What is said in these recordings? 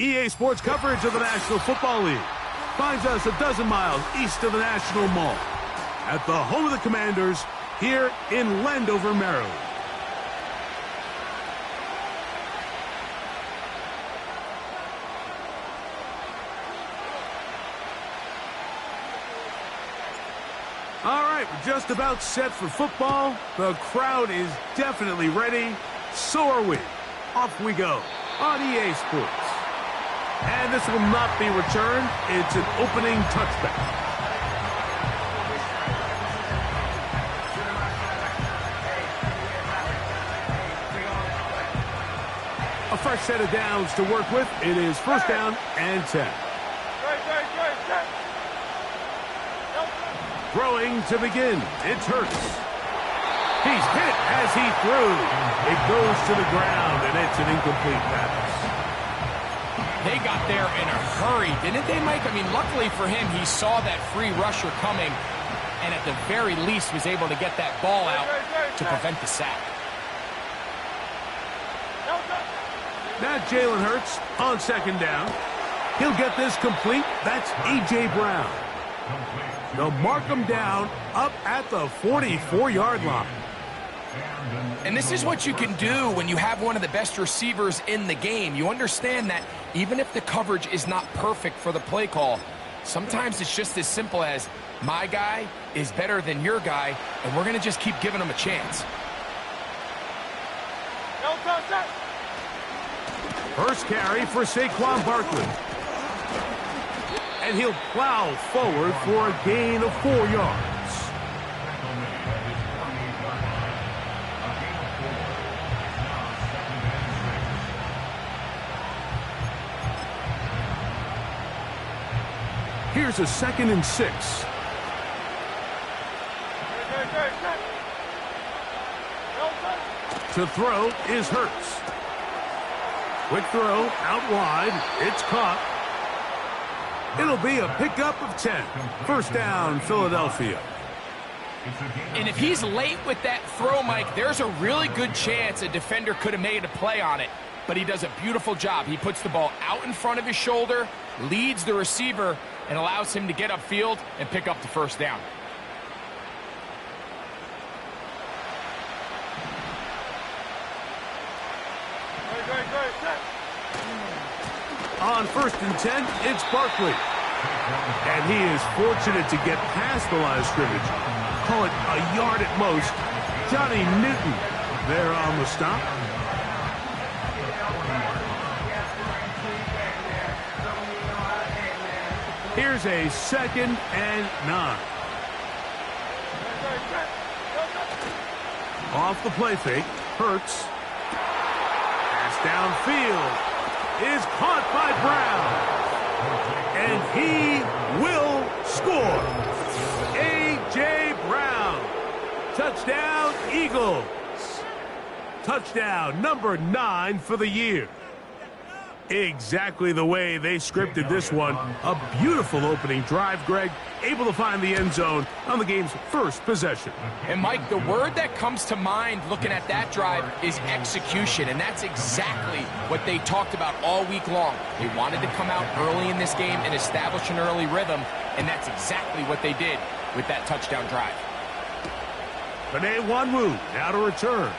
EA Sports coverage of the National Football League finds us a dozen miles east of the National Mall at the home of the Commanders here in Landover, Maryland. All right, we're just about set for football. The crowd is definitely ready. So are we. Off we go on EA Sports. And this will not be returned. It's an opening touchback. A fresh set of downs to work with. It is first down and 10. Throwing to begin. It's Hurts. He's hit as he threw. It goes to the ground, and it's an incomplete pass. They got there in a hurry, didn't they, Mike? I mean, luckily for him, he saw that free rusher coming, and at the very least was able to get that ball out to prevent the sack. Now Jalen Hurts on second down. He'll get this complete. That's A.J. Brown. They'll mark him down up at the 44-yard line. And this is what you can do when you have one of the best receivers in the game. You understand that even if the coverage is not perfect for the play call, sometimes it's just as simple as my guy is better than your guy, and we're going to just keep giving him a chance. First carry for Saquon Barkley. And he'll plow forward for a gain of 4 yards. Here's a 2nd and 6. To throw is Hurts. Quick throw out wide. It's caught. It'll be a pickup of 10. First down, Philadelphia. And if he's late with that throw, Mike, there's a really good chance a defender could have made a play on it. But he does a beautiful job. He puts the ball out in front of his shoulder, leads the receiver, and allows him to get upfield and pick up the first down. On 1st and 10, it's Barkley. And he is fortunate to get past the line of scrimmage. Call it a yard at most. Johnny Newton there on the stop. Here's a 2nd and 9. Off the play fake, Hurts. Pass downfield is caught by Brown. And he will score. A.J. Brown. Touchdown, Eagles. Touchdown number 9 for the year. Exactly the way they scripted this one. A beautiful opening drive, Greg. Able to find the end zone on the game's first possession. And, Mike, the word that comes to mind looking at that drive is execution, and that's exactly what they talked about all week long. They wanted to come out early in this game and establish an early rhythm, and that's exactly what they did with that touchdown drive. Benet Wanwu now to return.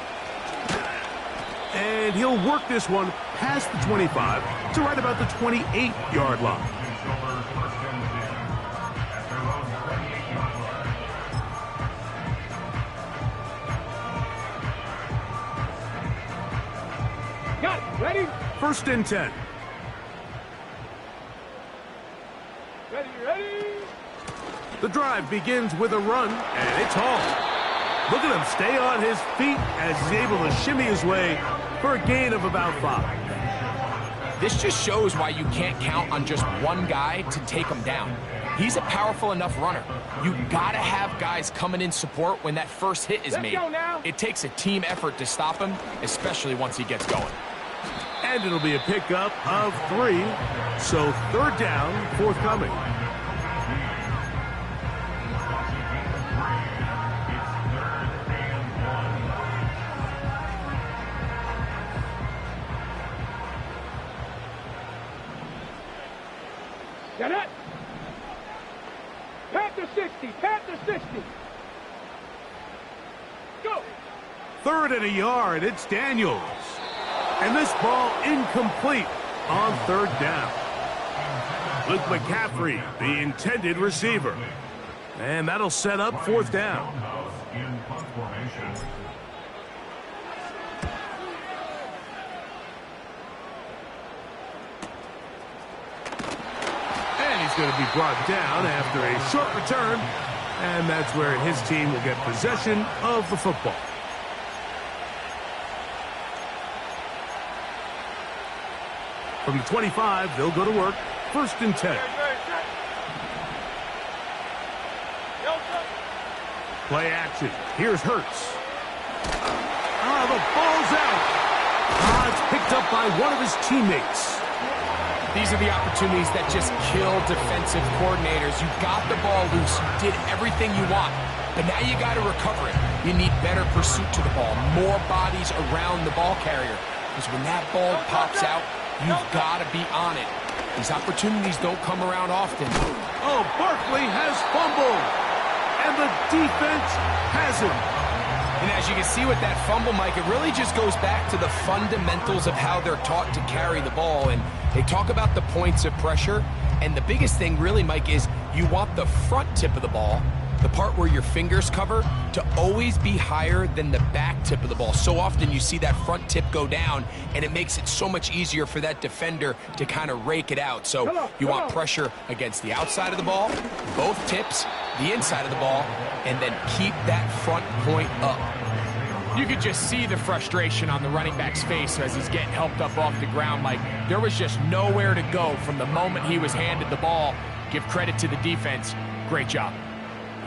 And he'll work this one past the 25 to right about the 28-yard line. Got it. Ready? 1st and 10. Ready. The drive begins with a run, and it's hauled. Look at him stay on his feet as he's able to shimmy his way for a gain of about 5. This just shows why you can't count on just one guy to take him down. He's a powerful enough runner. You gotta have guys coming in support when that first hit is made. It takes a team effort to stop him, especially once he gets going. And it'll be a pickup of 3, so 3rd down forthcoming. Get it? Pat to 60. Pat to 60. Go. 3rd and a yard. It's Daniels. And this ball incomplete on 3rd down. Luke McCaffrey, the intended receiver. And that'll set up 4th down. And he's going to be brought down after a short return. And that's where his team will get possession of the football. From the 25, they'll go to work. 1st and 10. Play action. Here's Hurts. The ball's out. It's picked up by one of his teammates. These are the opportunities that just kill defensive coordinators. You got the ball loose. You did everything you want. But now you got to recover it. You need better pursuit to the ball. More bodies around the ball carrier. Because when that ball pops out, you've got to be on it. These opportunities don't come around often. Oh, Barkley has fumbled. And the defense has him. And as you can see with that fumble, Mike, it really just goes back to the fundamentals of how they're taught to carry the ball. And they talk about the points of pressure. And the biggest thing really, Mike, is you want the front tip of the ball, the part where your fingers cover, to always be higher than the back tip of the ball. So often you see that front tip go down, and it makes it so much easier for that defender to kind of rake it out. So you want pressure against the outside of the ball, both tips, the inside of the ball, and then keep that front point up. You could just see the frustration on the running back's face as he's getting helped up off the ground. Like, there was just nowhere to go from the moment he was handed the ball. Give credit to the defense. Great job.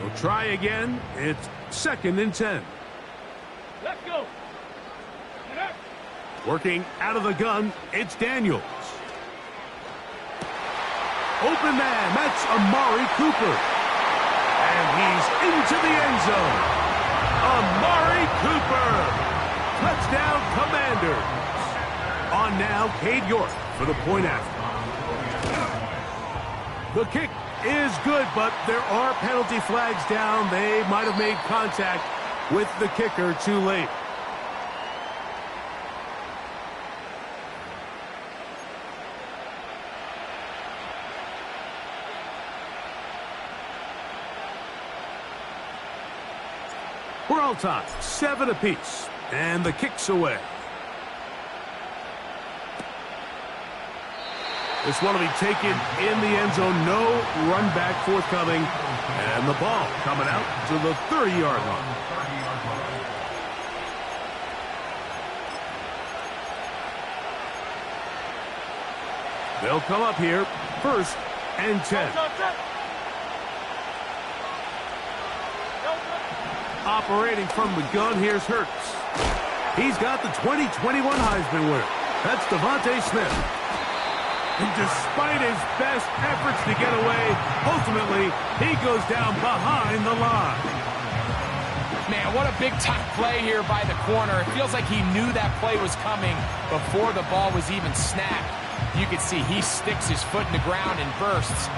We'll try again. It's 2nd and 10. Let's go. Working out of the gun, it's Daniels. Open man, that's Amari Cooper. And he's into the end zone. Amari Cooper. Touchdown, Commanders. On now, Cade York for the point after. The kick is good, but there are penalty flags down. They might have made contact with the kicker too late. We're all tied, 7 apiece, and the kick's away. This one will be taken in the end zone. No run back forthcoming. And the ball coming out to the 30-yard line. They'll come up here. 1st and 10. Operating from the gun, here's Hurts. He's got the 2021 Heisman winner. That's Devontae Smith. And despite his best efforts to get away, ultimately, he goes down behind the line. Man, what a big-time play here by the corner. It feels like he knew that play was coming before the ball was even snapped. You can see he sticks his foot in the ground and bursts.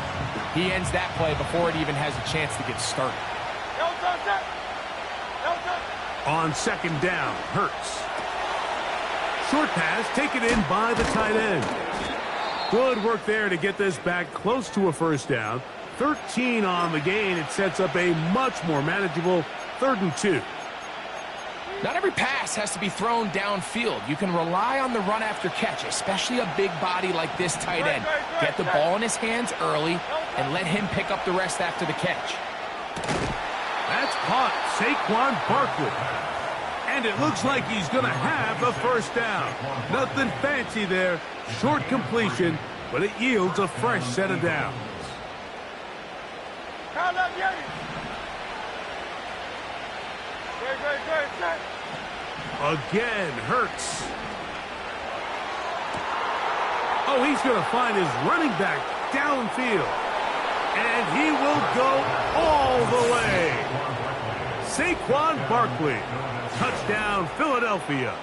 He ends that play before it even has a chance to get started. On 2nd down, Hurts. Short pass taken in by the tight end. Good work there to get this back close to a 1st down. 13 on the gain. It sets up a much more manageable 3rd and 2. Not every pass has to be thrown downfield. You can rely on the run after catch, especially a big body like this tight end. Get the ball in his hands early and let him pick up the rest after the catch. That's caught Saquon Barkley. And it looks like he's going to have the 1st down. Nothing fancy there. Short completion, but it yields a fresh set of downs. Again, Hurts. Oh, he's going to find his running back downfield. And he will go all the way. Saquon Barkley. Touchdown, Philadelphia.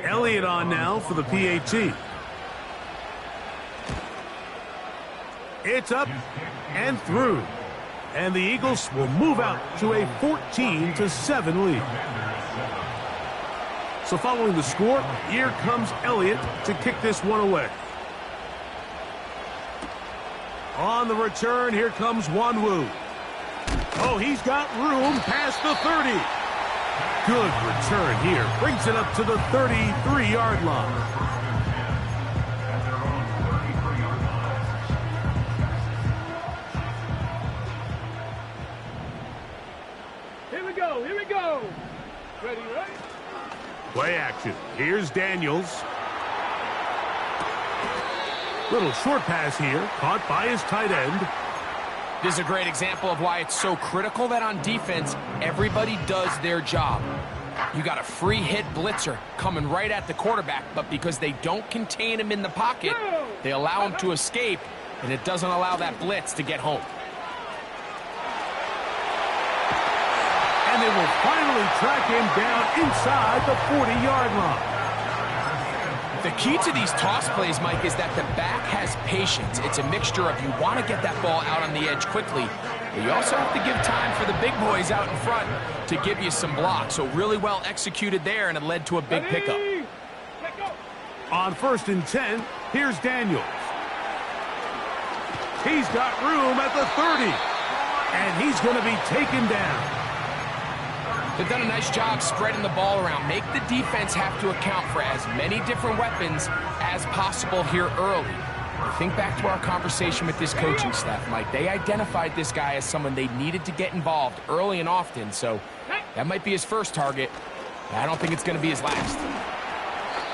Elliott on now for the PAT. It's up and through. And the Eagles will move out to a 14-7 lead. So following the score, here comes Elliott to kick this one away. On the return, here comes Wanwu. Oh, he's got room past the 30. Good return here. Brings it up to the 33-yard line. Here we go. Ready, right? Play action. Here's Daniels. Little short pass here, caught by his tight end. This is a great example of why it's so critical that on defense, everybody does their job. You got a free hit blitzer coming right at the quarterback, but because they don't contain him in the pocket, they allow him to escape, and it doesn't allow that blitz to get home. And they will finally track him down inside the 40-yard line. The key to these toss plays, Mike, is that the back has patience. It's a mixture of you want to get that ball out on the edge quickly, but you also have to give time for the big boys out in front to give you some blocks. So really well executed there, and it led to a big pickup. On 1st and 10, here's Daniels. He's got room at the 30, and he's going to be taken down. They've done a nice job spreading the ball around. Make the defense have to account for as many different weapons as possible here early. I think back to our conversation with this coaching staff, Mike. They identified this guy as someone they needed to get involved early and often, so that might be his first target. I don't think it's going to be his last.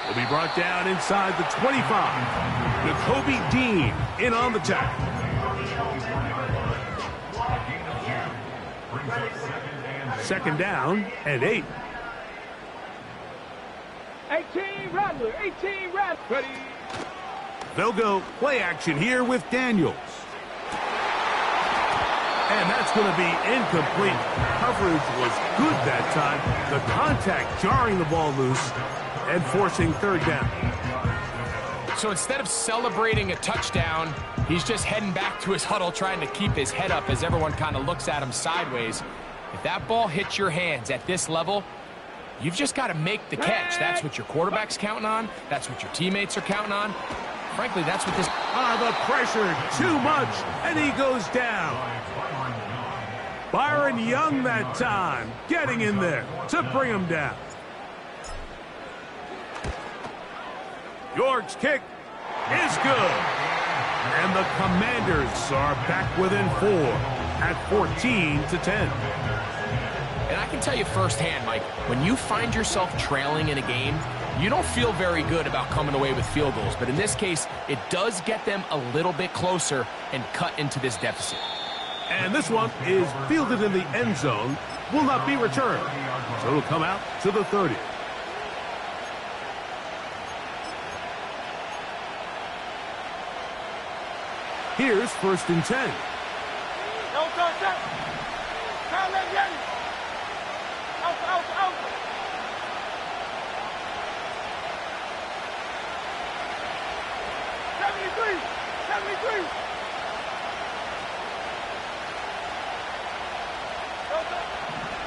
Will be brought down inside the 25. Jacoby Dean in on the tackle. Second down and 8. 18 Rattler. Ready. They'll go play action here with Daniels. And that's going to be incomplete. Coverage was good that time. The contact jarring the ball loose and forcing third down. So instead of celebrating a touchdown, he's just heading back to his huddle trying to keep his head up as everyone kind of looks at him sideways. If that ball hits your hands at this level, you've just got to make the catch. That's what your quarterback's counting on. That's what your teammates are counting on. Frankly, that's what this... The pressure, too much, and he goes down. Byron Young that time, getting in there to bring him down. York's kick is good. And the Commanders are back within 4 at 14-10. And I can tell you firsthand, Mike, when you find yourself trailing in a game, you don't feel very good about coming away with field goals. But in this case, it does get them a little bit closer and cut into this deficit. And this one is fielded in the end zone, will not be returned. So it'll come out to the 30. Here's 1st and 10.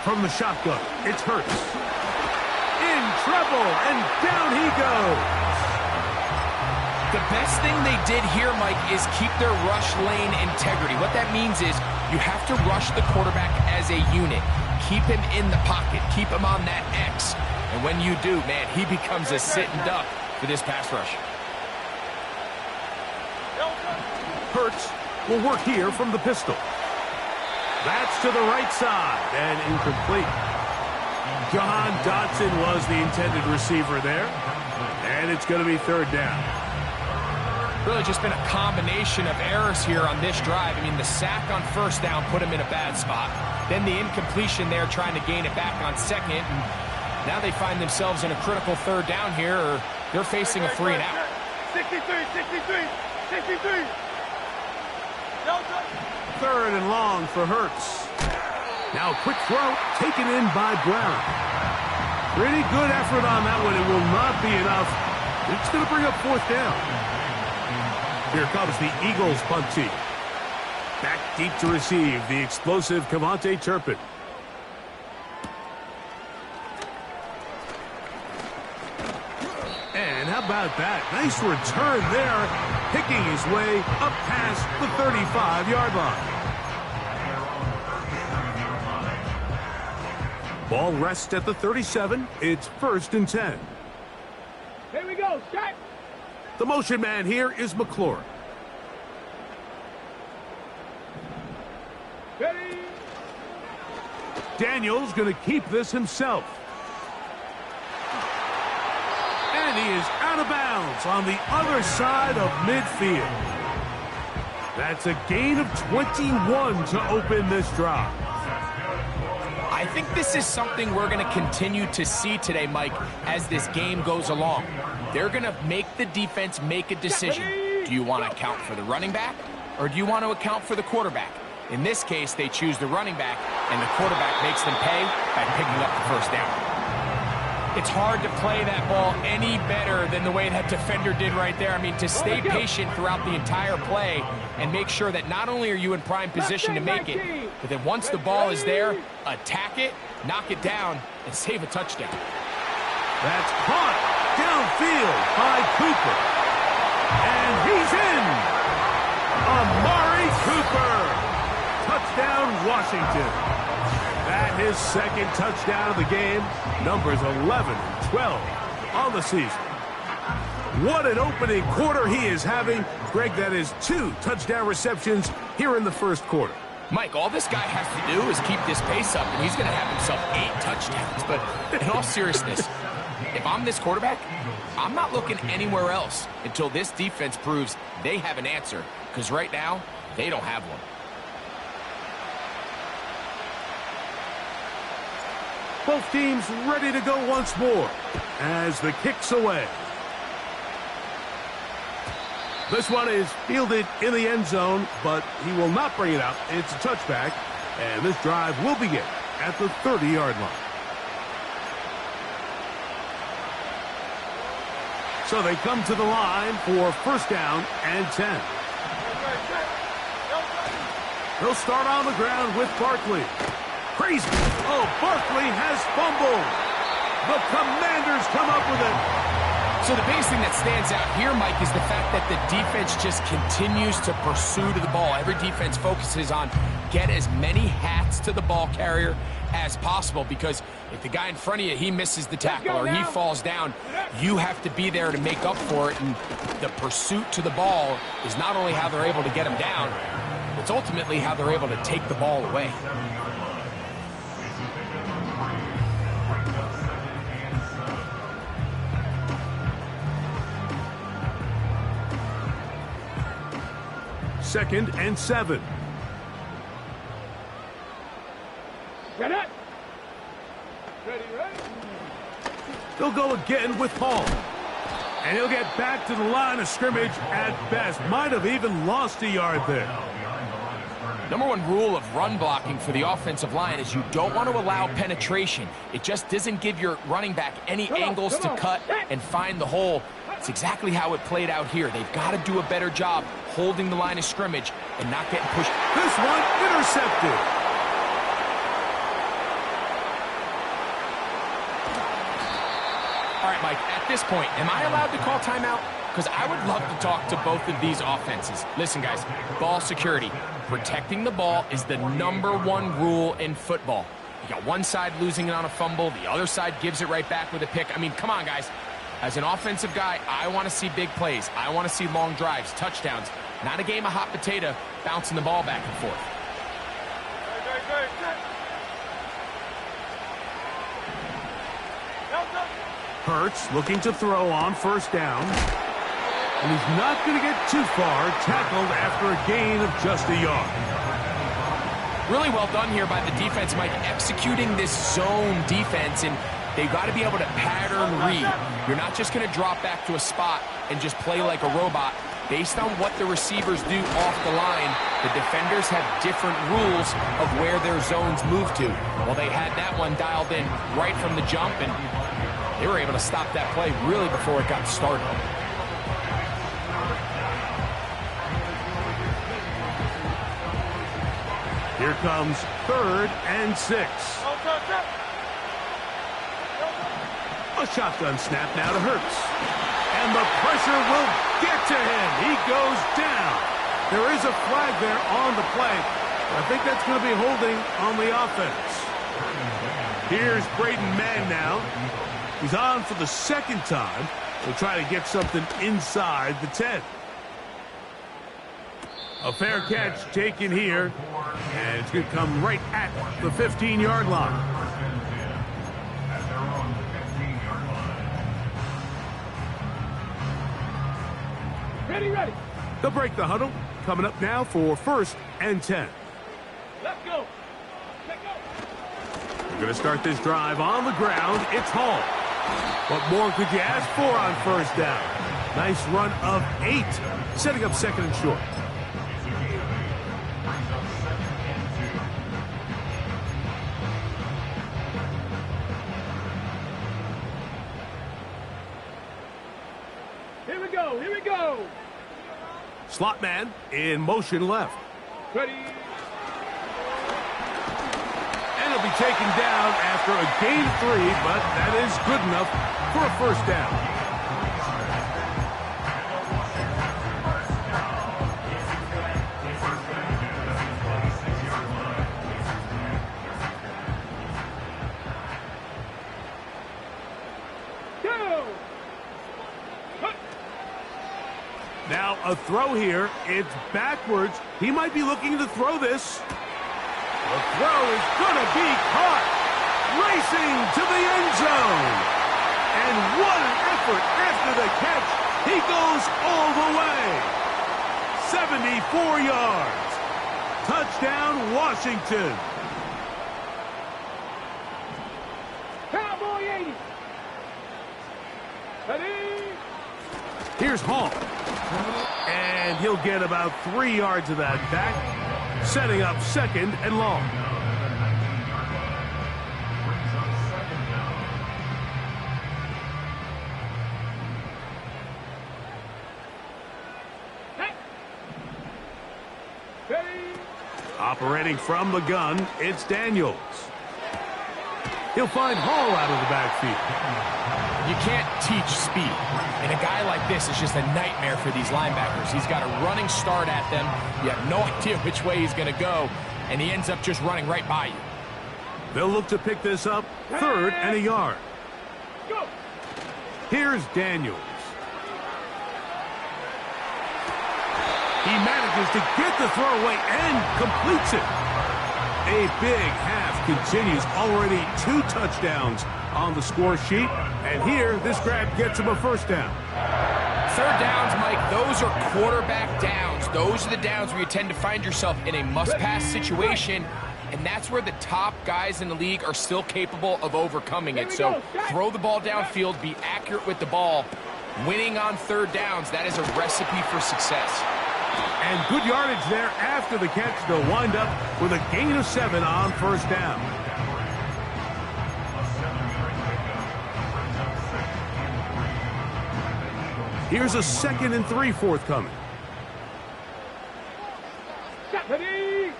From the shotgun, it's Hurts. In trouble, and down he goes. The best thing they did here, Mike, is keep their rush lane integrity. What that means is you have to rush the quarterback as a unit. Keep him in the pocket. Keep him on that X. And when you do, man, he becomes a sitting duck for this pass rush. Hurts will work here from the pistol. That's to the right side and incomplete. Jahan Dotson was the intended receiver there. And it's going to be third down. Really just been a combination of errors here on this drive. I mean, the sack on 1st down put him in a bad spot. Then the incompletion there trying to gain it back on 2nd. And now they find themselves in a critical 3rd down here, or they're facing a 3 and out. 63. 3rd and long for Hurts. Now quick throw taken in by Brown. Pretty good effort on that one. It will not be enough. It's going to bring up fourth down. Here comes the Eagles punt team. Back deep to receive the explosive Cavante Turpin. And how about that? Nice return there, picking his way up past the 35-yard line. Ball rests at the 37. It's 1st and 10. Here we go, start. The motion man here is McLaurin. Ready. Daniels going to keep this himself. And he is out of bounds on the other side of midfield. That's a gain of 21 to open this drive. I think this is something we're going to continue to see today, Mike, as this game goes along. They're going to make the defense make a decision. Do you want to account for the running back, or do you want to account for the quarterback? In this case, they choose the running back, and the quarterback makes them pay by picking up the first down. It's hard to play that ball any better than the way that defender did right there. I mean, to stay patient throughout the entire play and make sure that not only are you in prime position to make it, but then once the ball is there, attack it, knock it down, and save a touchdown. That's caught downfield by Cooper. And he's in. Amari Cooper. Touchdown, Washington. That his second touchdown of the game. Numbers 11 and 12 on the season. What an opening quarter he is having. Greg, that is 2 touchdown receptions here in the first quarter. Mike, all this guy has to do is keep this pace up, and he's going to have himself 8 touchdowns. But in all seriousness, if I'm this quarterback, I'm not looking anywhere else until this defense proves they have an answer, because right now, they don't have one. Both teams ready to go once more as the kick's away. This one is fielded in the end zone, but he will not bring it out. It's a touchback, and this drive will begin at the 30-yard line. So they come to the line for 1st down and 10. They'll start on the ground with Barkley. Crazy. Oh, Barkley has fumbled. The Commanders come up with it. So the biggest thing that stands out here, Mike, is the fact that the defense just continues to pursue to the ball. Every defense focuses on get as many hats to the ball carrier as possible, because if the guy in front of you, he misses the tackle or he falls down, you have to be there to make up for it. And the pursuit to the ball is not only how they're able to get him down, it's ultimately how they're able to take the ball away. Second and 7. Get it. Ready, ready. They'll go again with Hall. And he'll get back to the line of scrimmage at best. Might have even lost a yard there. Number 1 rule of run blocking for the offensive line is you don't want to allow penetration. It just doesn't give your running back any angles to cut and find the hole. It's exactly how it played out here. They've got to do a better job holding the line of scrimmage and not getting pushed. This one intercepted. All right, Mike, at this point, am I allowed to call timeout? Because I would love to talk to both of these offenses. Listen, guys, ball security. Protecting the ball is the number 1 rule in football. You got one side losing it on a fumble, the other side gives it right back with a pick. I mean, come on, guys. As an offensive guy, I want to see big plays. I want to see long drives, touchdowns, not a game of hot potato bouncing the ball back and forth. Hurts looking to throw on 1st down. And he's not going to get too far, tackled after a gain of just a yard. Really well done here by the defense, Mike, executing this zone defense, and they've got to be able to pattern read. You're not just going to drop back to a spot and just play like a robot. Based on what the receivers do off the line, the defenders have different rules of where their zones move to. Well, they had that one dialed in right from the jump, and They were able to stop that play really before it got started. Here comes 3rd and 6. A shotgun snap now to Hurts. And the pressure will get to him. He goes down. There is a flag there on the play. I think that's going to be holding on the offense. Here's Braden Mann now. He's on for the 2nd time. He'll try to get something inside the 10. A fair catch taken here, and it's going to come right at the 15-yard line. Ready. They'll break the huddle. Coming up now for 1st and 10. Let's go. Let's go. We're going to start this drive on the ground. It's Hall. What more could you ask for on 1st down? Nice run of 8, setting up 2nd and short. Here we go. Slot man in motion left. Ready. And he'll be taken down after a gain of 3, but that is good enough for a 1st down. Now a throw here. It's backwards. He might be looking to throw this. The throw is going to be caught. Racing to the end zone. And what an effort after the catch. He goes all the way. 74 yards. Touchdown, Washington. Cowboy 80. Ready. Here's Hall. And he'll get about 3 yards of that back, setting up 2nd and long. Operating from the gun, it's Daniels. He'll find Hall out of the backfield. You can't teach speed. And a guy like this is just a nightmare for these linebackers. He's got a running start at them. You have no idea which way he's going to go, and he ends up just running right by you. They'll look to pick this up, 3rd and a yard. Go. Here's Daniels. He manages to get the throw away and completes it. A big half continues. Already 2 touchdowns on the score sheet. And here, this grab gets him a 1st down. 3rd downs, Mike, those are quarterback downs. Those are the downs where you tend to find yourself in a must-pass situation, and that's where the top guys in the league are still capable of overcoming it. So throw the ball downfield, be accurate with the ball. Winning on 3rd downs, that is a recipe for success. And good yardage there after the catch. They'll wind up with a gain of 7 on 1st down. Here's a 2nd and 3 forthcoming. Ready.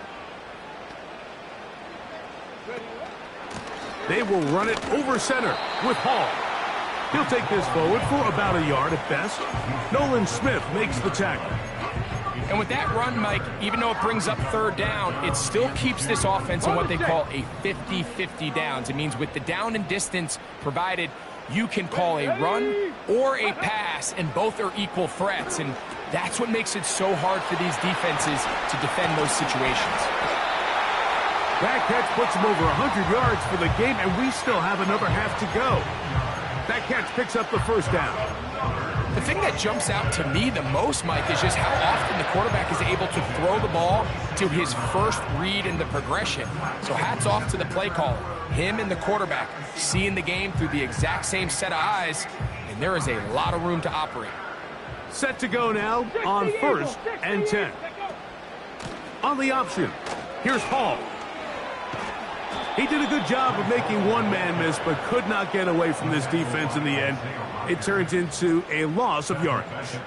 They will run it over center with Hall. He'll take this forward for about a yard at best. Nolan Smith makes the tackle. And with that run, Mike, even though it brings up 3rd down, it still keeps this offense in what they call a 50-50 downs. It means with the down and distance provided, you can call a run or a pass, and both are equal threats. And that's what makes it so hard for these defenses to defend those situations. That catch puts him over 100 yards for the game, and we still have another half to go. That catch picks up the 1st down. The thing that jumps out to me the most, Mike, is just how often the quarterback is able to throw the ball to his first read in the progression. So hats off to the play caller. Him and the quarterback seeing the game through the exact same set of eyes, and there is a lot of room to operate. Set to go now on 1st and 10. On the option, here's Hall. He did a good job of making one man miss, but could not get away from this defense in the end. It turns into a loss of yardage.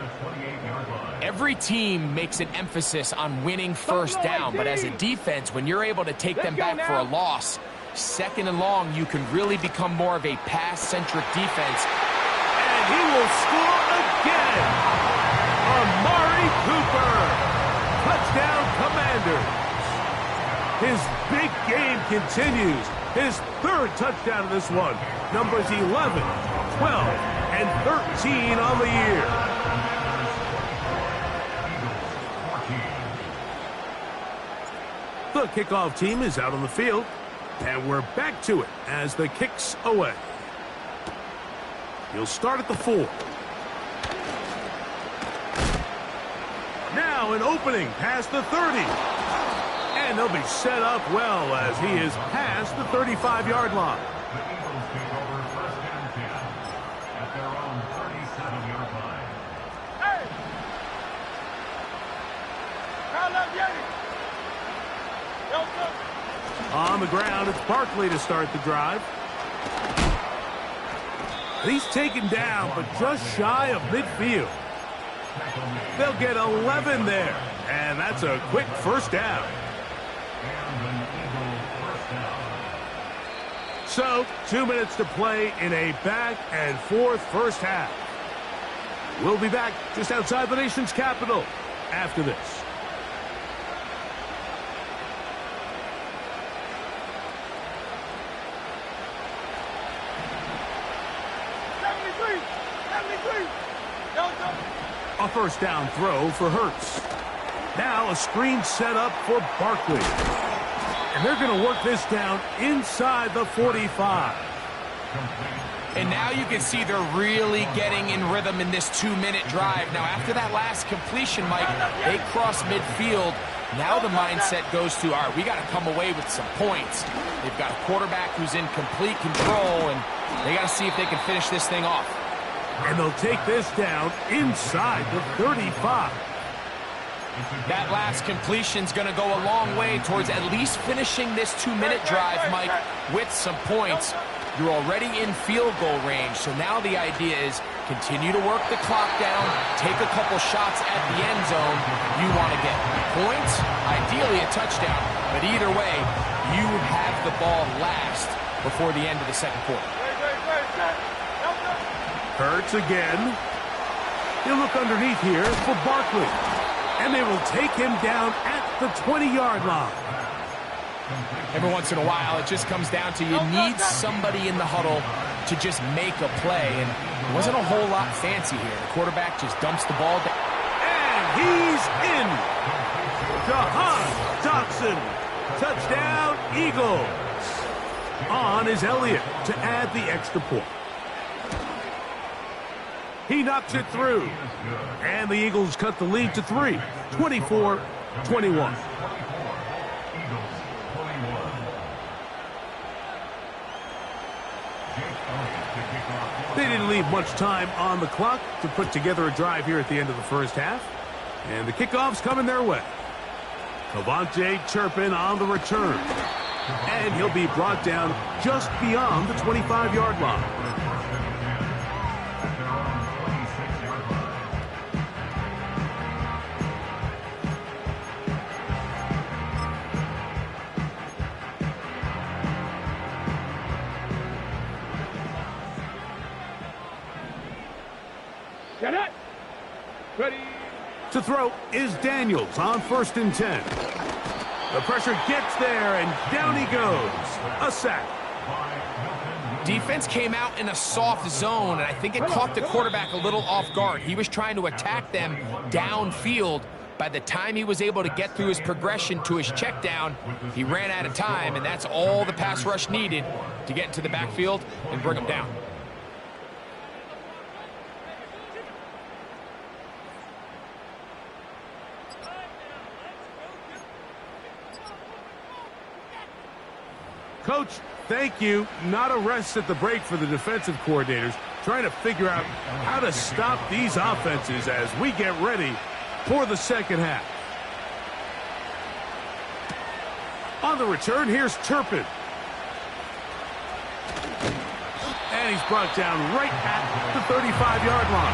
Every team makes an emphasis on winning first down, but as a defense, when you're able to take them back for a loss, second and long, you can really become more of a pass-centric defense. And he will score again. Amari Cooper. Touchdown, Commanders. His big game continues. His third touchdown of this one. Numbers 11, 12, and 13 on the year. The kickoff team is out on the field, and we're back to it as the kick's away. He'll start at the 4. Now an opening past the 30. And they'll be set up well as he is past the 35-yard line. The Eagles take over first and 10 at their own 37-yard line. Hey! On the ground, it's Barkley to start the drive. He's taken down, but just shy of midfield. They'll get 11 there, and that's a quick first down. So, 2 minutes to play in a back-and-forth first half. We'll be back just outside the nation's capital after this. A first down throw for Hurts. Now a screen set up for Barkley. And they're going to work this down inside the 45. And now you can see they're really getting in rhythm in this 2-minute drive. Now, after that last completion, Mike, they cross midfield. Now the mindset goes to, all right, we got to come away with some points. They've got a quarterback who's in complete control, and they got to see if they can finish this thing off. And they'll take this down inside the 35. That last completion's going to go a long way towards at least finishing this 2-minute drive, Mike, with some points. You're already in field goal range, so now the idea is continue to work the clock down, take a couple shots at the end zone. You want to get points, ideally a touchdown, but either way, you have the ball last before the end of the second quarter. Hurts again. He'll look underneath here for Barkley. And they will take him down at the 20-yard line. Every once in a while, it just comes down to you need somebody in the huddle to just make a play. And it wasn't a whole lot fancy here. The quarterback just dumps the ball down. And he's in. Jahan Dotson. Touchdown, Eagles. On is Elliott to add the extra point. He knocks it through. And the Eagles cut the lead to 3, 24-21. They didn't leave much time on the clock to put together a drive here at the end of the first half. And the kickoff's coming their way. Cavante Turpin on the return. And he'll be brought down just beyond the 25-yard line. Get it. Ready. To throw is Daniels on 1st and 10. The pressure gets there, and down he goes. A sack. Defense came out in a soft zone, and I think it caught the quarterback a little off guard. He was trying to attack them downfield. By the time he was able to get through his progression to his check down, he ran out of time, and that's all the pass rush needed to get into the backfield and bring him down. Coach, thank you. Not a rest at the break for the defensive coordinators, trying to figure out how to stop these offenses as we get ready for the second half. On the return, here's Turpin. And he's brought down right at the 35-yard line.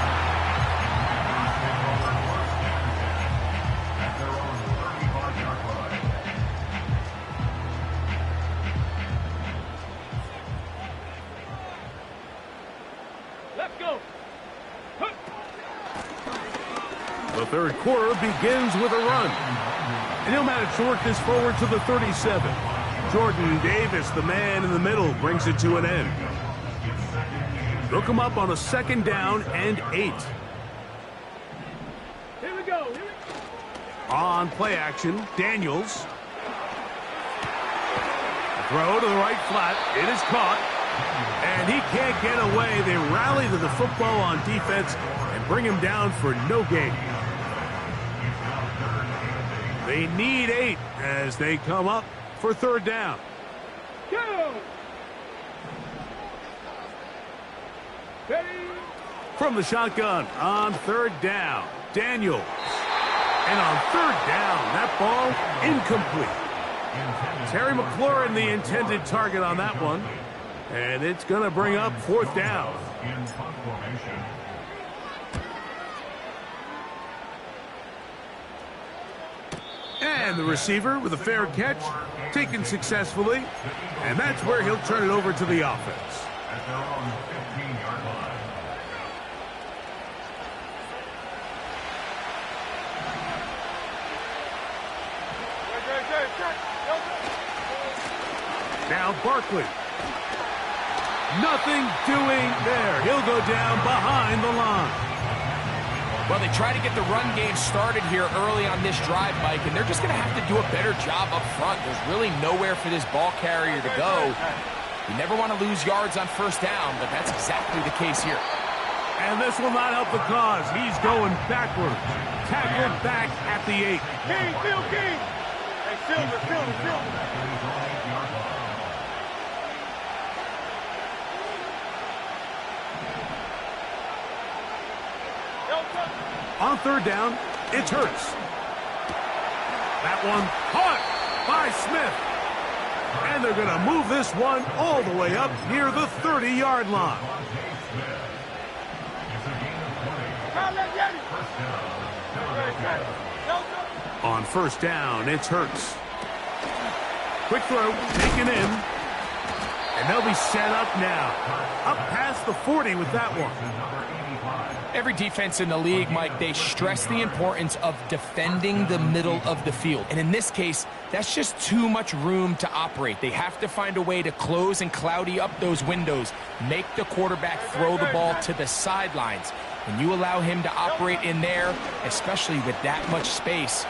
At their own 35-yard line. Let's go. The third quarter begins with a run. And he'll manage to work this forward to the 37. Jordan Davis, the man in the middle, brings it to an end. They'll come up on a 2nd down and 8. Here we go. On play action, Daniels. Throw to the right flat. It is caught. And he can't get away. They rally to the football on defense and bring him down for no gain. They need 8 as they come up for 3rd down. Go. Ready. From the shotgun on 3rd down, Daniels. And on 3rd down, that ball incomplete. Terry McLaurin, the intended target on that one. And it's going to bring up 4th down. In punt formation. And the receiver with a fair catch, taken successfully. And that's where he'll turn it over to the offense. At their own 15-yard line. Now Barkley. Nothing doing there. He'll go down behind the line. Well, they try to get the run game started here early on this drive, Mike, and they're just going to have to do a better job up front. There's really nowhere for this ball carrier to go. You never want to lose yards on 1st down, but that's exactly the case here. And this will not help the cause. He's going backwards. Tackled back at the 8. King, Phil King. Hey, Silver. On 3rd down, it's Hurts. That one caught by Smith. And they're going to move this one all the way up near the 30-yard line. On 1st down, it's Hurts. Quick throw, taken in. And they'll be set up now. Up past the 40 with that one. Every defense in the league, Mike, they stress the importance of defending the middle of the field. And in this case, that's just too much room to operate. They have to find a way to close and cloudy up those windows, make the quarterback throw the ball to the sidelines. When you allow him to operate in there, especially with that much space.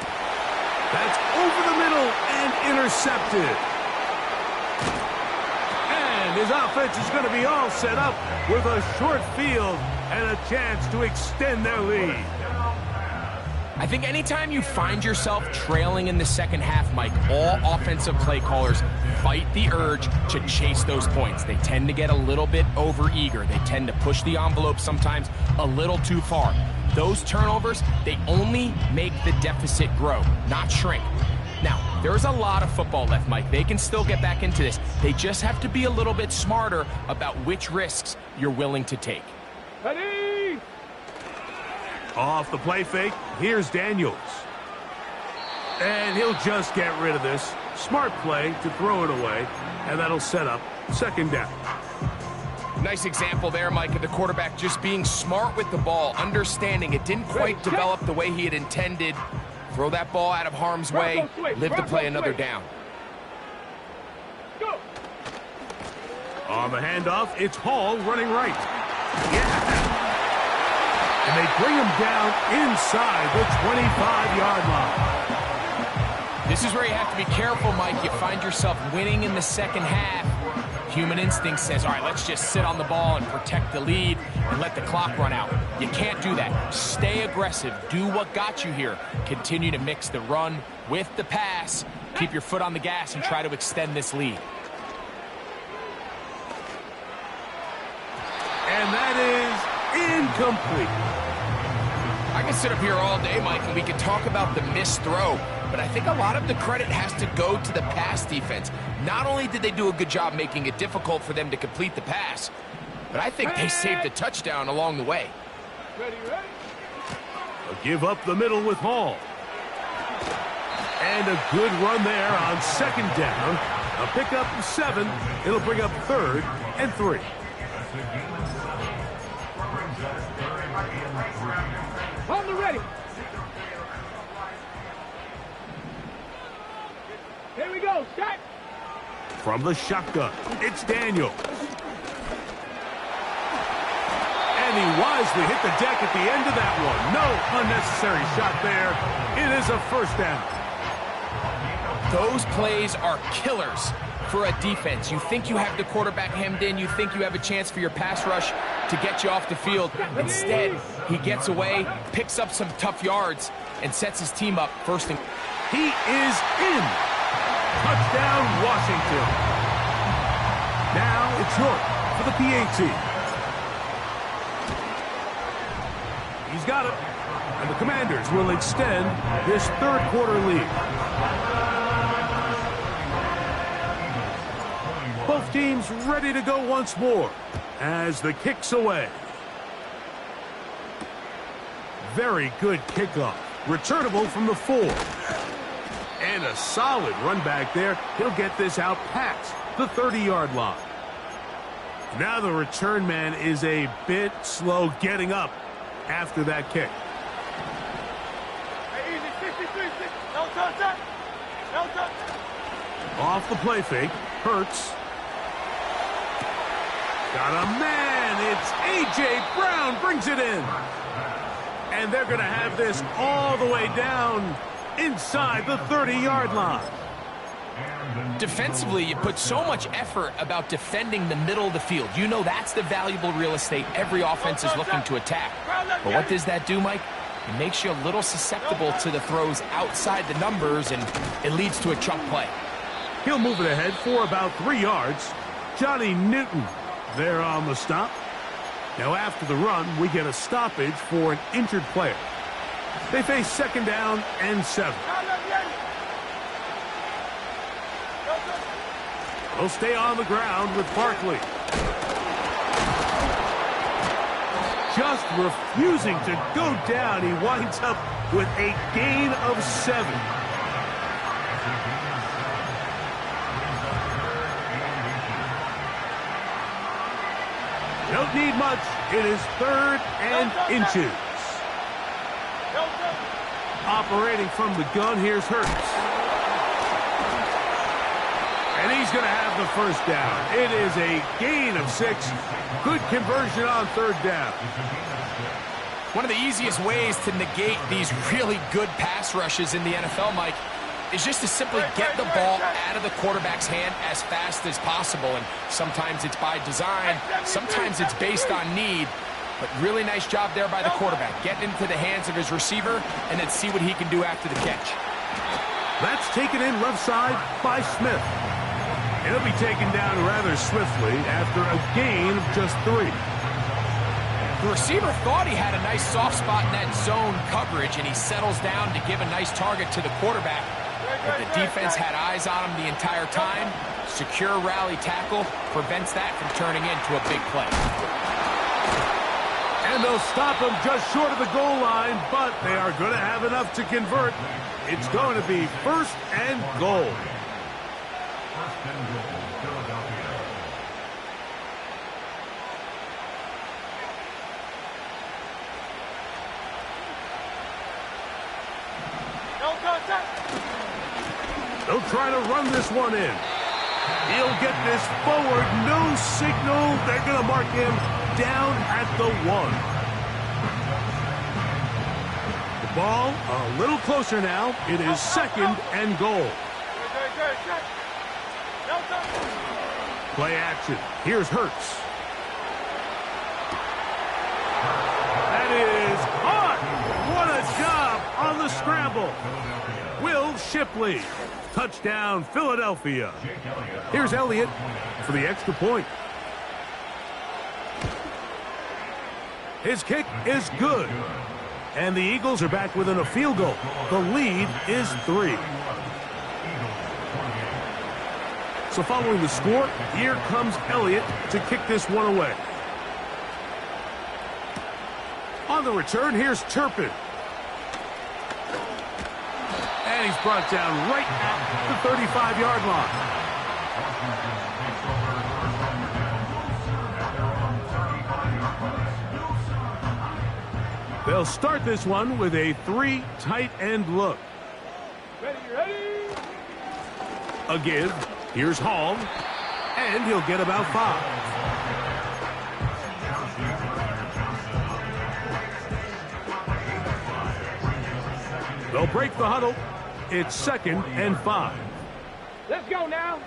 That's over the middle and intercepted. And his offense is going to be all set up with a short field and a chance to extend their lead. I think anytime you find yourself trailing in the 2nd half, Mike, all offensive play callers fight the urge to chase those points. They tend to get a little bit overeager. They tend to push the envelope sometimes a little too far. Those turnovers, they only make the deficit grow, not shrink. Now, there's a lot of football left, Mike. They can still get back into this. They just have to be a little bit smarter about which risks you're willing to take. Ready. Off the play fake, here's Daniels. And he'll just get rid of this. Smart play to throw it away, and that'll set up 2nd down. Nice example there, Mike, of the quarterback just being smart with the ball, understanding it didn't quite develop the way he had intended. Throw that ball out of harm's way, live to play another down. Go. On the handoff, it's Hall running right. Yeah. And they bring him down inside the 25-yard line. This is where you have to be careful, Mike. You find yourself winning in the 2nd half. Human instinct says, all right, let's just sit on the ball and protect the lead and let the clock run out. You can't do that. Stay aggressive. Do what got you here. Continue to mix the run with the pass. Keep your foot on the gas and try to extend this lead. And that is incomplete. I can sit up here all day, Mike, and we can talk about the missed throw, but I think a lot of the credit has to go to the pass defense. Not only did they do a good job making it difficult for them to complete the pass, but I think they saved a touchdown along the way. Ready, ready. A give up the middle with Hall. And a good run there on second down. A pickup of 7. It'll bring up 3rd and 3. On the ready. Here we go, shot. From the shotgun, it's Daniels. And he wisely hit the deck at the end of that one. No unnecessary shot there. It is a first down. Those plays are killers for a defense. You think you have the quarterback hemmed in. You think you have a chance for your pass rush to get you off the field. Instead, he gets away, picks up some tough yards, and sets his team up first and... He is in. Touchdown, Washington. Now it's York for the PAT. He's got it. And the Commanders will extend this third quarter lead. Both teams ready to go once more as the kick's away. Very good kickoff. Returnable from the 4. And a solid run back there. He'll get this out past the 30-yard line. Now the return man is a bit slow getting up after that kick. Hey, easy, 63, 60. No touch. No touch. Off the play fake. Hurts. Got a man. It's A.J. Brown brings it in. And they're going to have this all the way down inside the 30-yard line. Defensively, you put so much effort about defending the middle of the field. You know that's the valuable real estate every offense is looking to attack. But what does that do, Mike? It makes you a little susceptible to the throws outside the numbers, and it leads to a chunk play. He'll move it ahead for about 3 yards. Johnny Newton there on the stop. Now after the run, we get a stoppage for an injured player. They face second down and 7. They'll stay on the ground with Barkley. Just refusing to go down. He winds up with a gain of 7. Don't need much. It is 3rd and inches. Operating from the gun, here's Hurts. And he's going to have the first down. It is a gain of 6. Good conversion on 3rd down. One of the easiest ways to negate these really good pass rushes in the NFL, Mike, is just to simply get the ball out of the quarterback's hand as fast as possible. And sometimes it's by design, sometimes it's based on need. But really nice job there by the quarterback. Get into the hands of his receiver and then see what he can do after the catch. That's taken in left side by Smith. He'll be taken down rather swiftly after a gain of just 3. The receiver thought he had a nice soft spot in that zone coverage, and he settles down to give a nice target to the quarterback. But the defense had eyes on him the entire time. Secure rally tackle prevents that from turning into a big play. And they'll stop him just short of the goal line, but they are going to have enough to convert. It's going to be 1st and goal. Philadelphia. They'll try to run this one in. He'll get this forward. No signal. They're going to mark him down at the 1. The ball a little closer now. It is 2nd and goal. Play action. Here's Hurts. That is hard. What a job on the scramble. Will Shipley. Touchdown, Philadelphia. Here's Elliott for the extra point. His kick is good. And the Eagles are back within a field goal. The lead is 3. So following the score, here comes Elliott to kick this one away. On the return, here's Turpin. And he's brought down right at the 35-yard line. They'll start this one with a 3 tight end look. Ready. A give. Here's Hall. And he'll get about 5. They'll break the huddle. It's 2nd and 5. Let's go now.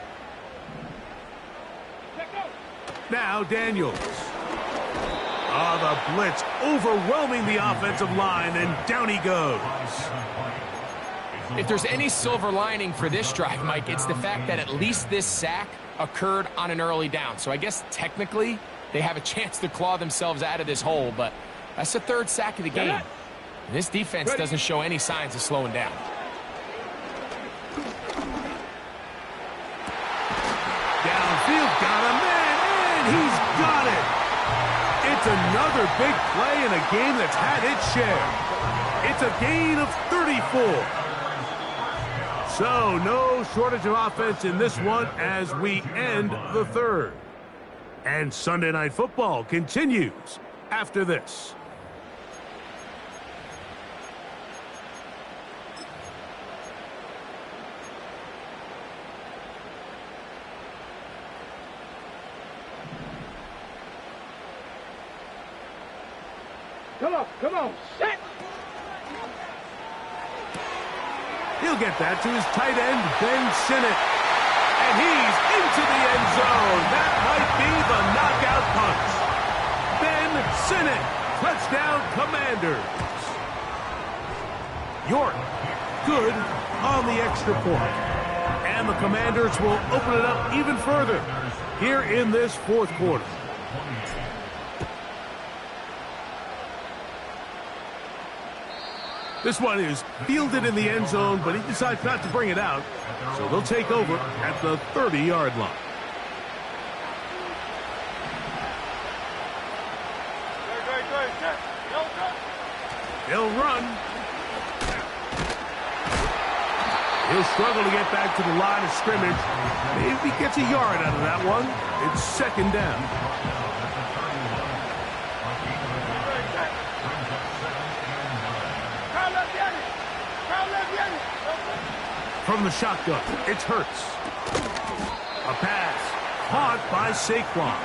Let's go. Now Daniels. The blitz overwhelming the offensive line, and down he goes. If there's any silver lining for this drive, Mike, it's the fact that at least this sack occurred on an early down. So I guess technically they have a chance to claw themselves out of this hole, but that's the 3rd sack of the game. This defense doesn't show any signs of slowing down. Downfield, got a man, and he's got it. It's another big play in a game that's had its share. It's a gain of 34. So no shortage of offense in this one as we end the 3rd. And Sunday Night Football continues after this. Come on, set. He'll get that to his tight end, Ben Sinnott. And he's into the end zone. That might be the knockout punch. Ben Sinnott, touchdown Commanders. York, good on the extra point. And the Commanders will open it up even further here in this 4th quarter. This one is fielded in the end zone, but he decides not to bring it out. So they'll take over at the 30-yard line. He'll run. He'll struggle to get back to the line of scrimmage. Maybe gets a yard out of that one. It's 2nd down. From the shotgun, it's Hurts. A pass caught by Saquon.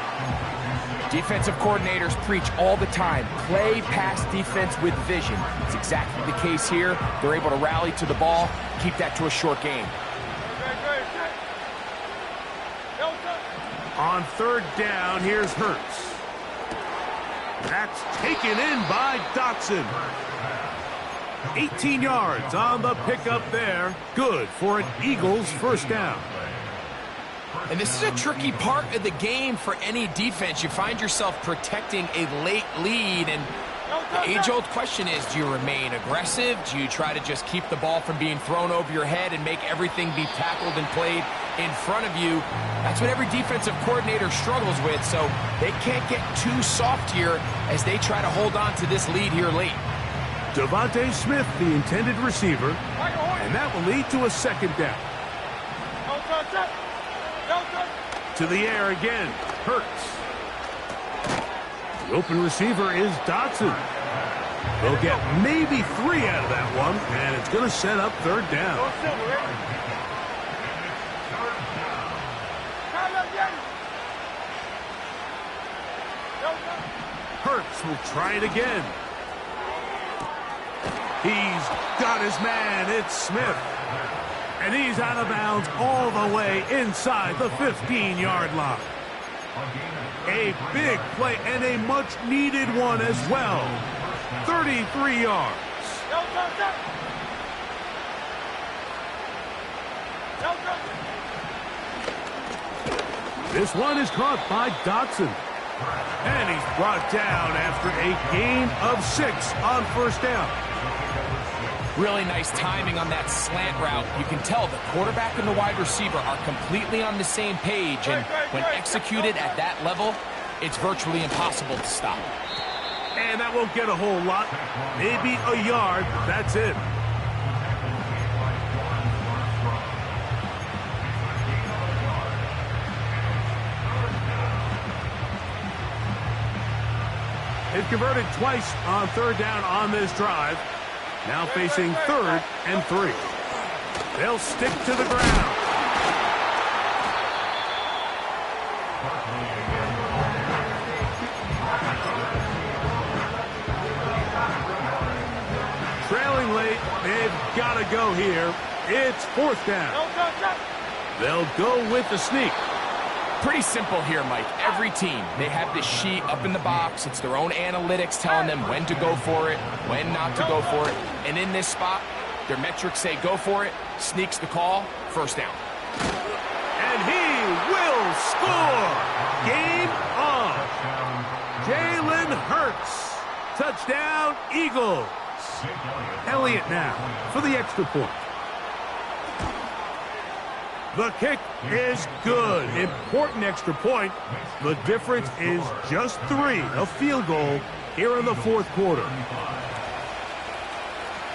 Defensive coordinators preach all the time, play pass defense with vision. It's exactly the case here. They're able to rally to the ball, keep that to a short game. On 3rd down, here's Hurts. That's taken in by Dotson. 18 yards on the pickup there. Good for an Eagles 1st down. And this is a tricky part of the game for any defense. You find yourself protecting a late lead, and the age-old question is, do you remain aggressive? Do you try to just keep the ball from being thrown over your head and make everything be tackled and played in front of you? That's what every defensive coordinator struggles with, so they can't get too soft here as they try to hold on to this lead here late. Devontae Smith, the intended receiver, and that will lead to a 2nd down. To the air again, Hurts. The open receiver is Dotson. They'll get maybe 3 out of that one, and it's going to set up 3rd down. Hurts will try it again. He's got his man. It's Smith. And he's out of bounds all the way inside the 15-yard line. A big play and a much-needed one as well. 33 yards. This one is caught by Dotson. And he's brought down after a gain of 6 on 1st down. Really nice timing on that slant route. You can tell the quarterback and the wide receiver are completely on the same page, and when executed at that level, it's virtually impossible to stop. And that won't get a whole lot. Maybe a yard. That's it. They've converted twice on third down on this drive. Now facing 3rd and 3. They'll stick to the ground. Trailing late, they've got to go here. It's 4th down. They'll go with the sneak. Pretty simple here, Mike. Every team, they have this sheet up in the box. It's their own analytics telling them when to go for it, when not to go for it. And in this spot, their metrics say go for it, sneaks the call, 1st down. And he will score. Game on. Jalen Hurts. Touchdown, Eagles. Elliott now for the extra point. The kick is good. Important extra point. The difference is just 3, a field goal here in the 4th quarter.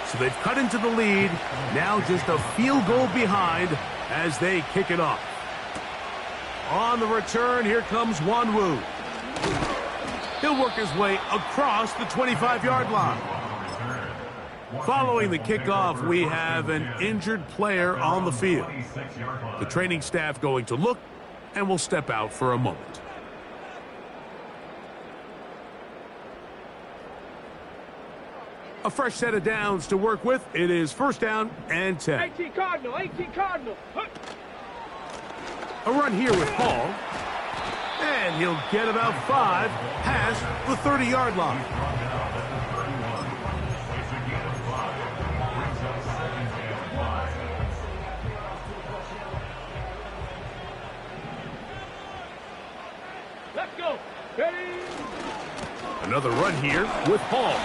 So they've cut into the lead. Now just a field goal behind as they kick it off. On the return, here comes Wanwu. He'll work his way across the 25-yard line. Following the kickoff, we have an injured player on the field. The training staff going to look and will step out for a moment. A fresh set of downs to work with. It is 1st down and 10. 18 Cardinal, 18 Cardinal. A run here with Paul. And he'll get about 5 past the 30-yard line. Let's go. Ready? Another run here with Paul.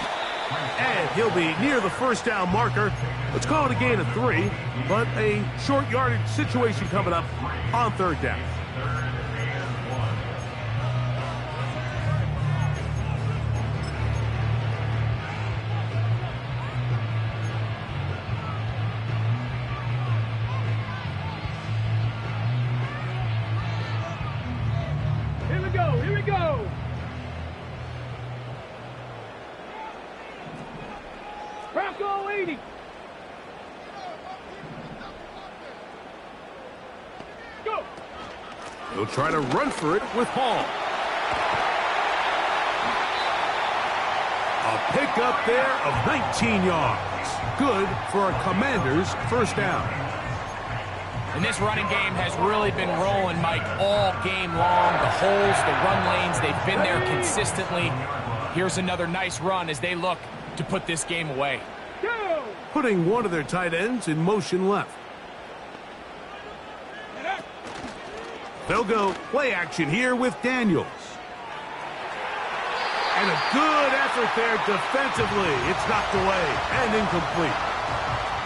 And he'll be near the 1st down marker. Let's call it a gain of 3, but a short yardage situation coming up on 3rd down. Here we go. Here we go. Bronco 80. Go. He'll try to run for it with Hall. A pickup there of 19 yards. Good for a Commander's 1st down. And this running game has really been rolling, Mike, all game long. The holes, the run lanes, they've been there consistently. Here's another nice run as they look to put this game away. Go. Putting one of their tight ends in motion left. They'll go play action here with Daniels. And a good effort there defensively. It's knocked away and incomplete.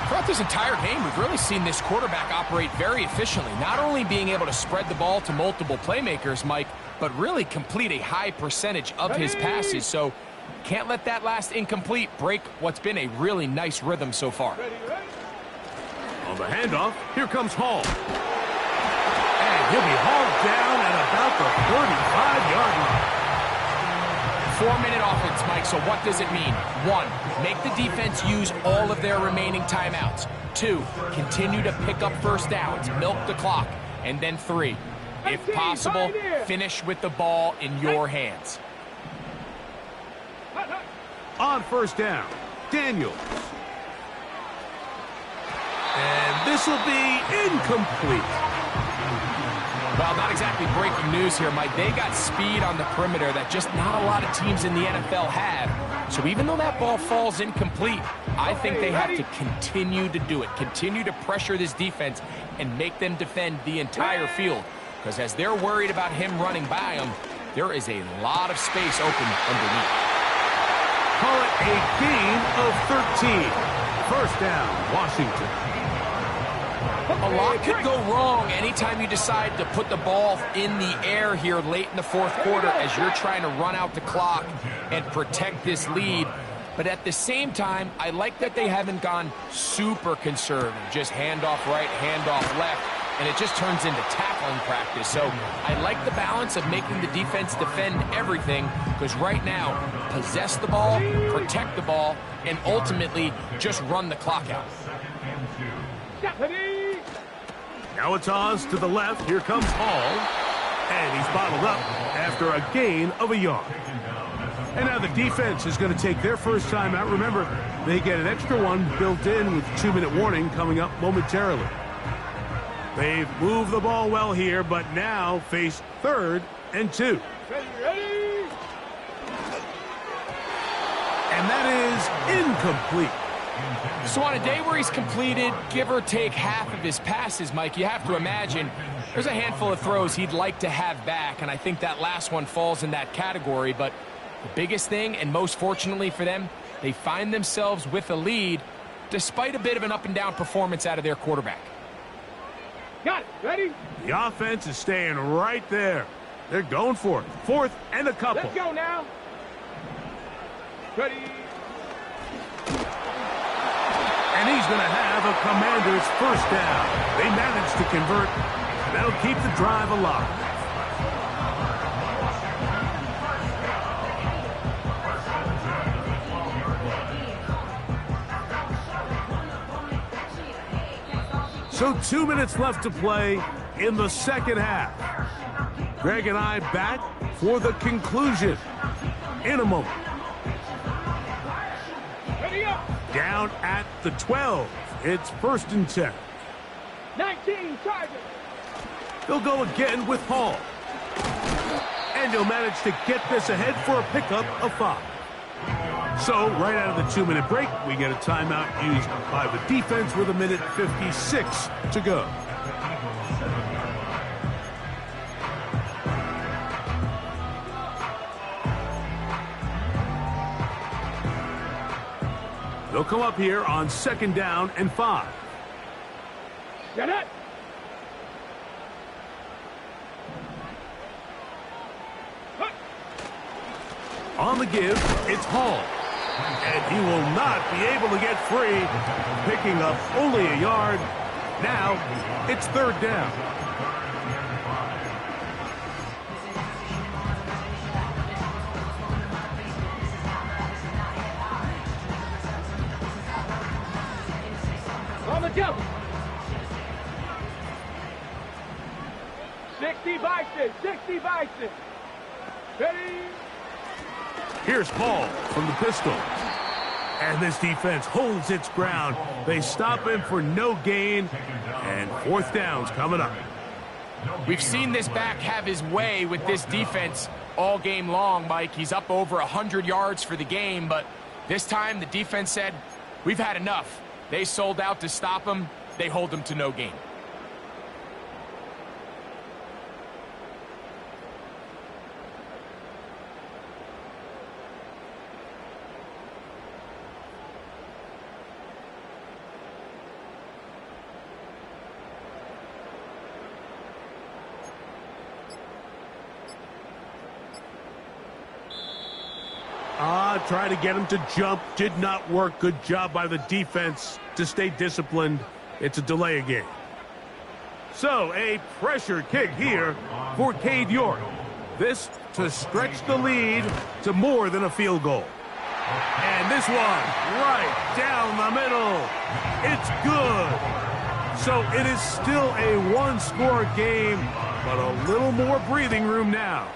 Throughout this entire game, we've really seen this quarterback operate very efficiently, not only being able to spread the ball to multiple playmakers, Mike, but really complete a high percentage of his passes. So can't let that last incomplete break what's been a really nice rhythm so far. On the handoff, here comes Hall. And he'll be hauled down at about the 35-yard line. 4-minute offense, Mike, so what does it mean? 1, make the defense use all of their remaining timeouts. 2, continue to pick up 1st downs, milk the clock. And then 3, if possible, finish with the ball in your hands. On 1st down, Daniels. And this will be incomplete. Well, not exactly breaking news here, Mike. They got speed on the perimeter that just not a lot of teams in the NFL have. So even though that ball falls incomplete, I think they have to continue to do it. Continue to pressure this defense and make them defend the entire field. Because as they're worried about him running by them, there is a lot of space open underneath. Call it a gain of 13. 1st down, Washington. A lot could go wrong anytime you decide to put the ball in the air here late in the fourth quarter as you're trying to run out the clock and protect this lead. But at the same time, I like that they haven't gone super conservative, just handoff right, handoff left, and it just turns into tackling practice. So I like the balance of making the defense defend everything, because right now, possess the ball, protect the ball, and ultimately just run the clock out. Now it's Oz to the left. Here comes Hall. And he's bottled up after a gain of a yard. And now the defense is going to take their first time out. Remember, they get an extra one built in with 2-minute warning coming up momentarily. They've moved the ball well here, but now face 3rd and 2. Ready? And that is incomplete. So on a day where he's completed, give or take half of his passes, Mike, you have to imagine there's a handful of throws he'd like to have back, and I think that last one falls in that category. But the biggest thing, and most fortunately for them, they find themselves with a lead despite a bit of an up-and-down performance out of their quarterback. Got it. Ready? The offense is staying right there. They're going for it. 4th and a couple. Let's go now. Ready? And he's going to have a Commander's first down. They managed to convert, and that'll keep the drive alive. So 2 minutes left to play in the second half. Greg and I back for the conclusion in a moment. Ready up. Down at the 12. It's 1st and 10. 19 target. They'll go again with Hall. And he'll manage to get this ahead for a pickup of 5. So, right out of the 2-minute break, we get a timeout used by the defense with 1:56 to go. They'll come up here on 2nd down and 5. Get it. On the give, it's Hall. And he will not be able to get free, picking up only a yard. Now, it's 3rd down. On the jump. 60 Bison. 60 Bison. Ready? Here's Hall from the pistol. And this defense holds its ground. They stop him for no gain. And 4th down's coming up. We've seen this back have his way with this defense all game long, Mike. He's up over 100 yards for the game, but this time the defense said, we've had enough. They sold out to stop him. They hold him to no gain. Trying to get him to jump. Did not work. Good job by the defense to stay disciplined. It's a delay game. So, a pressure kick here for Cade York. This to stretch the lead to more than a field goal. And this one right down the middle. It's good. So, it is still a one-score game, but a little more breathing room now.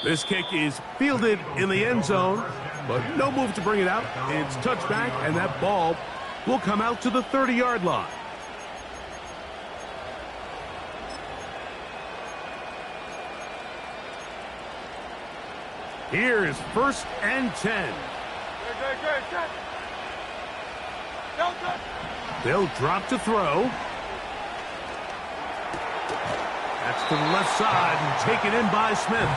This kick is fielded in the end zone, but no move to bring it out. It's touchback, and that ball will come out to the 30-yard line. Here is 1st and 10. Good. Delta. They'll drop to throw. That's to the left side and taken in by Smith.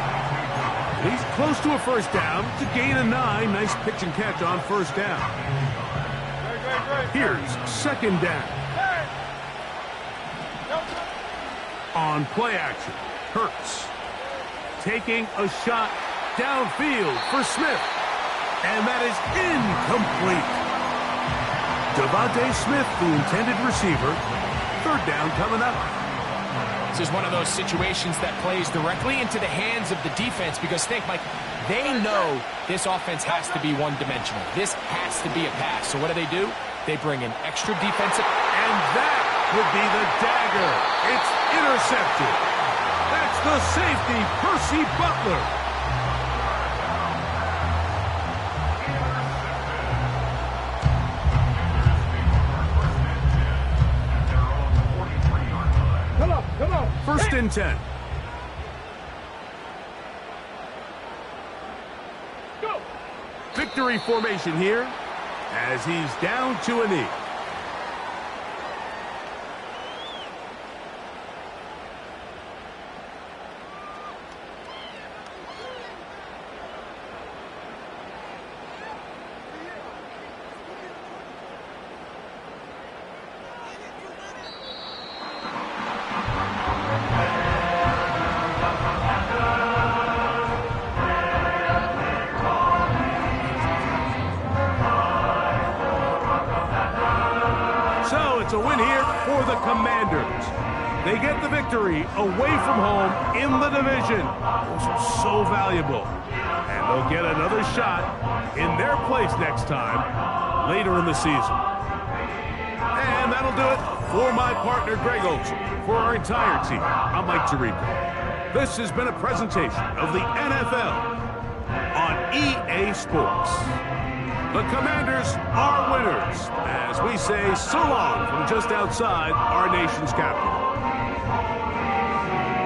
He's close to a 1st down. It's a gain of 9. Nice pitch and catch on 1st down. Here's second down. On play action, Hurts taking a shot downfield for Smith. And that is incomplete. Devontae Smith, the intended receiver. Third down coming up. This is one of those situations that plays directly into the hands of the defense because think, Mike, they know this offense has to be one-dimensional. This has to be a pass. So what do? They bring in extra defensive. And that would be the dagger. It's intercepted. That's the safety, Percy Butler. Come on. First and 10. Go. Victory formation here as he's down to a knee. It's a win here for the Commanders. They get the victory away from home in the division. Those are so valuable. And they'll get another shot in their place next time later in the season. And that'll do it for my partner, Greg Olson. For our entire team, I'm Mike Tirico. This has been a presentation of the NFL on EA Sports. The Commanders are winners, as we say so long from just outside our nation's capital.